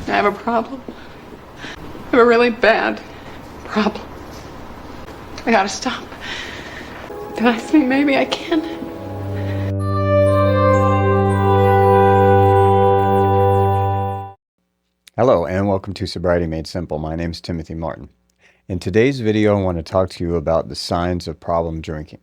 I have a problem. I have a really bad problem. I gotta stop. And I think maybe I can. Hello and welcome to Sobriety Made Simple. My name is Timothy Martin. In today's video, I want to talk to you about the signs of problem drinking.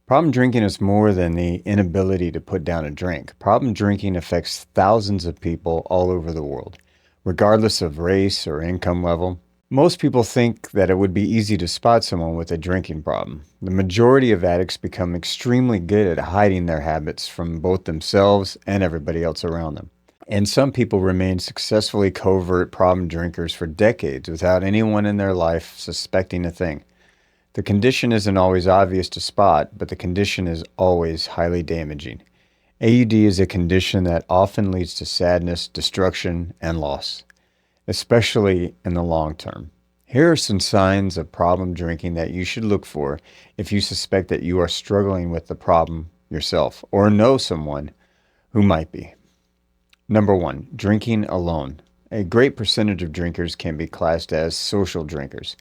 Problem drinking is more than the inability to put down a drink. Problem drinking affects thousands of people all over the world, regardless of race or income level. Most people think that it would be easy to spot someone with a drinking problem. The majority of addicts become extremely good at hiding their habits from both themselves and everybody else around them. And some people remain successfully covert problem drinkers for decades without anyone in their life suspecting a thing. The condition isn't always obvious to spot, but the condition is always highly damaging. AUD is a condition that often leads to sadness, destruction, and loss, especially in the long term. Here are some signs of problem drinking that you should look for if you suspect that you are struggling with the problem yourself or know someone who might be. Number 1, drinking alone. A great percentage of drinkers can be classed as social drinkers.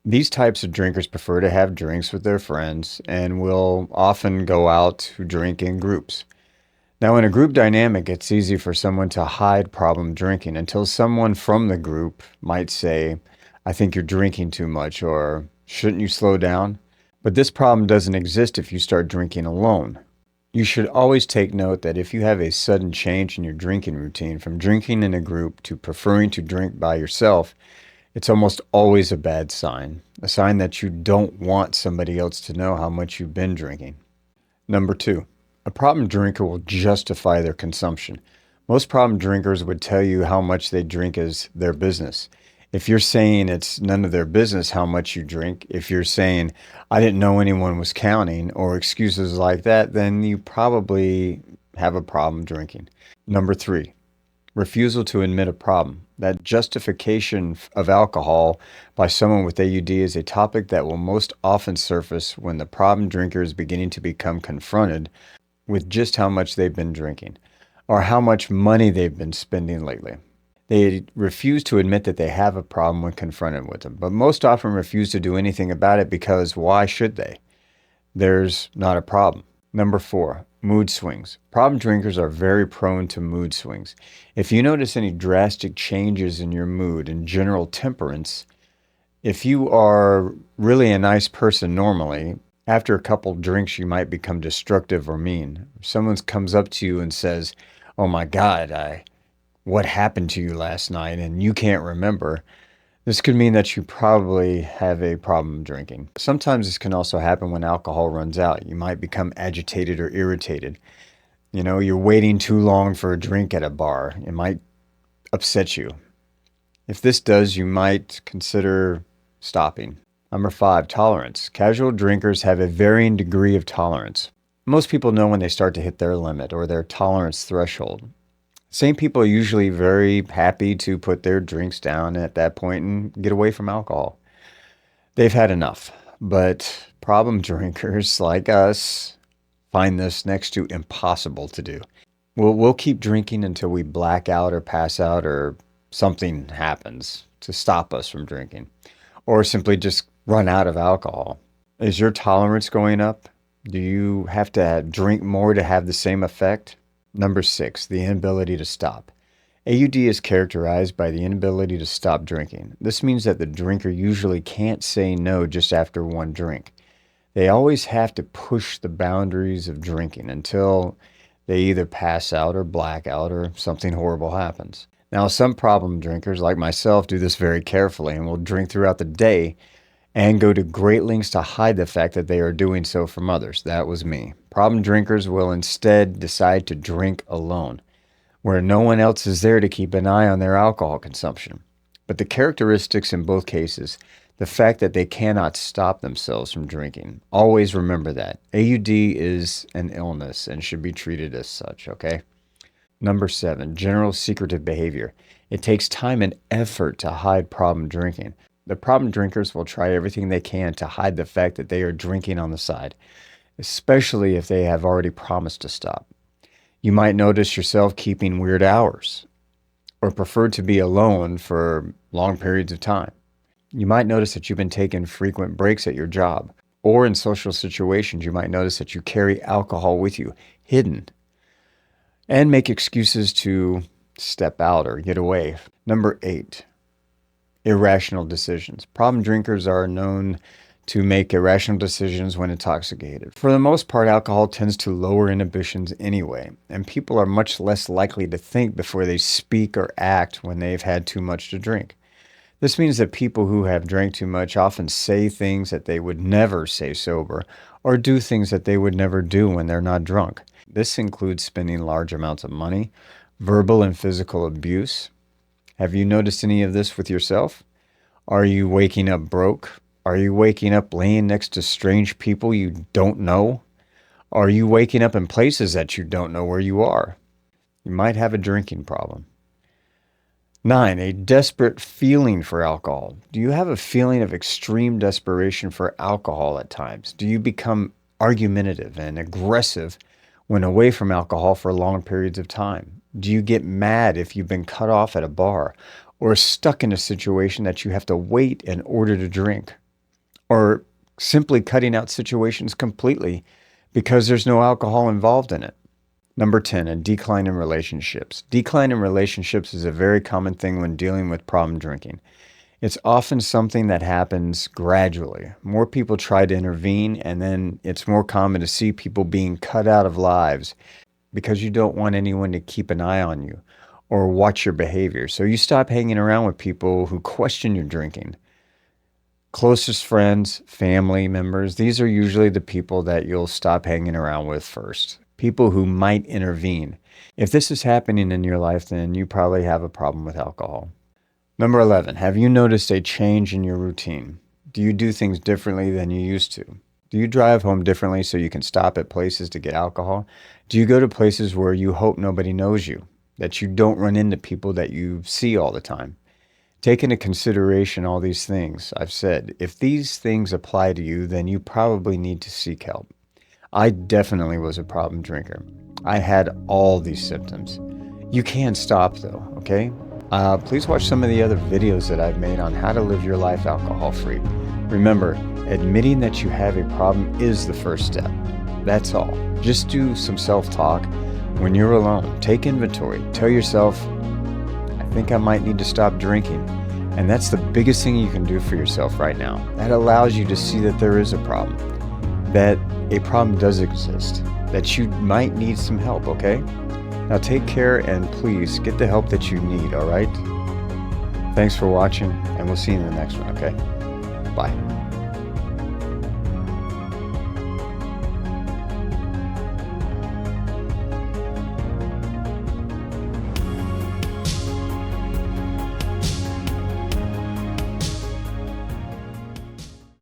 These types of drinkers prefer to have drinks with their friends and will often go out to drink in groups. Now, in a group dynamic, it's easy for someone to hide problem drinking until someone from the group might say, "I think you're drinking too much," or "Shouldn't you slow down?" But this problem doesn't exist if you start drinking alone. You should always take note that if you have a sudden change in your drinking routine from drinking in a group to preferring to drink by yourself, it's almost always a bad sign, a sign that you don't want somebody else to know how much you've been drinking. Number 2, a problem drinker will justify their consumption. Most problem drinkers would tell you how much they drink is their business. If you're saying it's none of their business how much you drink, if you're saying, "I didn't know anyone was counting," or excuses like that, then you probably have a problem drinking. Number 3, refusal to admit a problem. That justification of alcohol by someone with AUD is a topic that will most often surface when the problem drinker is beginning to become confronted with just how much they've been drinking or how much money they've been spending lately. They refuse to admit that they have a problem when confronted with them, but most often refuse to do anything about it because why should they? There's not a problem. Number 4, mood swings. Problem drinkers are very prone to mood swings. If you notice any drastic changes in your mood and general temperance, if you are really a nice person normally, after a couple drinks you might become destructive or mean. If someone comes up to you and says, "Oh my God, what happened to you last night?" and you can't remember, this could mean that you probably have a problem drinking. Sometimes this can also happen when alcohol runs out. You might become agitated or irritated. You're waiting too long for a drink at a bar. It might upset you. If this does, you might consider stopping. Number 5, tolerance. Casual drinkers have a varying degree of tolerance. Most people know when they start to hit their limit or their tolerance threshold. Same people are usually very happy to put their drinks down at that point and get away from alcohol. They've had enough. But problem drinkers like us find this next to impossible to do. We'll keep drinking until we black out or pass out or something happens to stop us from drinking, or simply just run out of alcohol. Is your tolerance going up? Do you have to drink more to have the same effect? Number 6, the inability to stop. AUD is characterized by the inability to stop drinking. This means that the drinker usually can't say no just after one drink. They always have to push the boundaries of drinking until they either pass out or black out or something horrible happens. Now, some problem drinkers like myself do this very carefully and will drink throughout the day and go to great lengths to hide the fact that they are doing so from others. That was me. Problem drinkers will instead decide to drink alone, where no one else is there to keep an eye on their alcohol consumption. But the characteristics in both cases, the fact that they cannot stop themselves from drinking, always remember that. AUD is an illness and should be treated as such, okay? Number 7, general secretive behavior. It takes time and effort to hide problem drinking. The problem drinkers will try everything they can to hide the fact that they are drinking on the side, especially if they have already promised to stop. You might notice yourself keeping weird hours, or prefer to be alone for long periods of time. You might notice that you've been taking frequent breaks at your job, or in social situations, you might notice that you carry alcohol with you, hidden, and make excuses to step out or get away. Number 8, irrational decisions. Problem drinkers are known to make irrational decisions when intoxicated. For the most part, alcohol tends to lower inhibitions anyway, and people are much less likely to think before they speak or act when they've had too much to drink. This means that people who have drank too much often say things that they would never say sober, or do things that they would never do when they're not drunk. This includes spending large amounts of money, verbal and physical abuse. Have you noticed any of this with yourself? Are you waking up broke? Are you waking up laying next to strange people you don't know? Are you waking up in places that you don't know where you are? You might have a drinking problem. 9, a desperate feeling for alcohol. Do you have a feeling of extreme desperation for alcohol at times? Do you become argumentative and aggressive when away from alcohol for long periods of time? Do you get mad if you've been cut off at a bar or stuck in a situation that you have to wait in order to drink? Or simply cutting out situations completely because there's no alcohol involved in it? Number 10, a decline in relationships. Decline in relationships is a very common thing when dealing with problem drinking. It's often something that happens gradually. More people try to intervene, and then it's more common to see people being cut out of lives because you don't want anyone to keep an eye on you or watch your behavior. So you stop hanging around with people who question your drinking. Closest friends, family members, these are usually the people that you'll stop hanging around with first. People who might intervene. If this is happening in your life, then you probably have a problem with alcohol. Number 11, have you noticed a change in your routine? Do you do things differently than you used to? Do you drive home differently so you can stop at places to get alcohol? Do you go to places where you hope nobody knows you, that you don't run into people that you see all the time? Take into consideration all these things I've said. If these things apply to you, then you probably need to seek help. I definitely was a problem drinker. I had all these symptoms. You can stop though, okay? Please watch some of the other videos that I've made on how to live your life alcohol-free. Remember, admitting that you have a problem is the first step. That's all. Just do some self-talk when you're alone. Take inventory. Tell yourself, I think I might need to stop drinking. And that's the biggest thing you can do for yourself right now. That allows you to see that there is a problem, that a problem does exist, that you might need some help, okay? Now take care and please get the help that you need, all right? Thanks for watching, and we'll see you in the next one, okay? Bye.